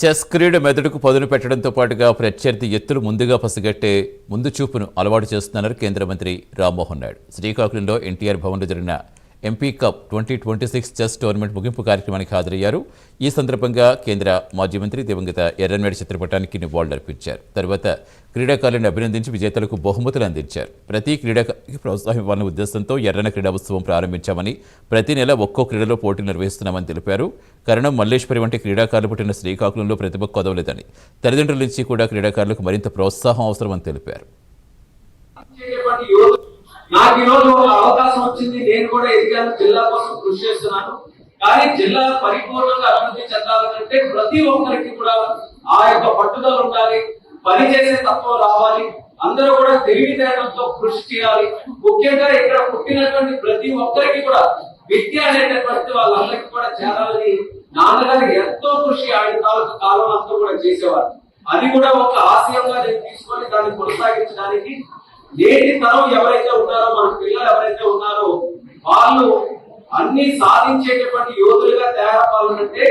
Chess క్రీడ మెదడుకు పదును పెట్టడంతో పాటుగా ప్రత్యర్థి ఎత్తులు ముందుగా పసిగట్టే ముందు చూపును అలవాటు చేస్తున్నారు కేంద్ర మంత్రి రామ్మోహన్ నాయుడు. శ్రీకాకుళంలో ఎన్టీఆర్ భవన్లో జరిగిన ఎంపీ కప్ 2026 చెస్ టోర్నమెంట్ ముగింపు కార్యక్రమానికి హాజరయ్యారు. ఈ సందర్భంగా కేంద్ర మాజీ మంత్రి దివంగత ఎర్రన్వేడి చిత్రపటానికి నివాళులర్పించారు. తర్వాత క్రీడాకారులను అభినందించి విజేతలకు బహుమతులు అందించారు. ప్రతి క్రీడాకారునికి ప్రోత్సాహం ఇవ్వాలనే ఉద్దేశంతో ఎర్రన క్రీడా ఉత్సవం ప్రారంభించామని, ప్రతి నెల ఒక్కో క్రీడలో పోటీలు నిర్వహిస్తున్నామని తెలిపారు. కరణం మల్లేశ్వరి వంటి క్రీడాకారులు పుట్టిన శ్రీకాకుళంలో ప్రతిభ కొదవలేదని, తల్లిదండ్రుల నుంచి కూడా క్రీడాకారులకు మరింత ప్రోత్సాహం అవసరమని తెలిపారు. నాకు ఈ రోజు ఒక అవకాశం వచ్చింది. నేను కూడా ఎదిగాను, జిల్లా కోసం కృషి చేస్తున్నాను. కానీ జిల్లా పరిపూర్ణంగా అభివృద్ధి చెందాలంటే ప్రతి ఒక్కరికి కూడా ఆ యొక్క పట్టుదల ఉండాలి, పనిచేసే తత్వం రావాలి, అందరూ కూడా తెలివితేటలతో కృషి చేయాలి. ముఖ్యంగా ఇక్కడ పుట్టినటువంటి ప్రతి ఒక్కరికి కూడా విద్య అనేటటువంటి వాళ్ళందరికీ కూడా చేరాలని నాన్నగారు ఎంతో కృషి ఆయన కాలం అంతా కూడా చేసేవారు. అది కూడా ఒక ఆశయంగా నేను తీసుకొని దాన్ని కొనసాగించడానికి నేటి తరం ఎవరైతే ఉన్నారో, మన పిల్లలు ఎవరైతే ఉన్నారో వాళ్ళు అన్ని సాధించేటటువంటి యోధులుగా తయారవ్వాలంటే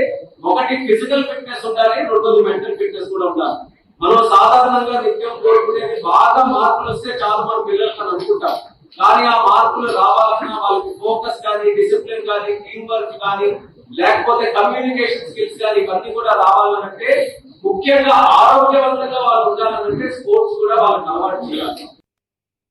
ఒకటి ఫిజికల్ ఫిట్నెస్ ఉండాలి, రెండోది మెంటల్ ఫిట్నెస్ కూడా ఉండాలి. మనం సాధారణంగా నిత్యం కోరుకునేది బాగా మార్పులు వస్తే చాలా మన పిల్లలకు అనుకుంటాం. కానీ ఆ మార్పులు రావాలన్నా వాళ్ళకి ఫోకస్ కానీ, డిసిప్లిన్ కానీ, టీం వర్క్ కానీ, లేకపోతే కమ్యూనికేషన్ స్కిల్స్ కానీ ఇవన్నీ కూడా రావాలంటే ముఖ్యంగా ఆరోగ్యవంతంగా వాళ్ళు ఉండాలంటే స్పోర్ట్స్ కూడా వాళ్ళకి అలవాటు చేయాలి.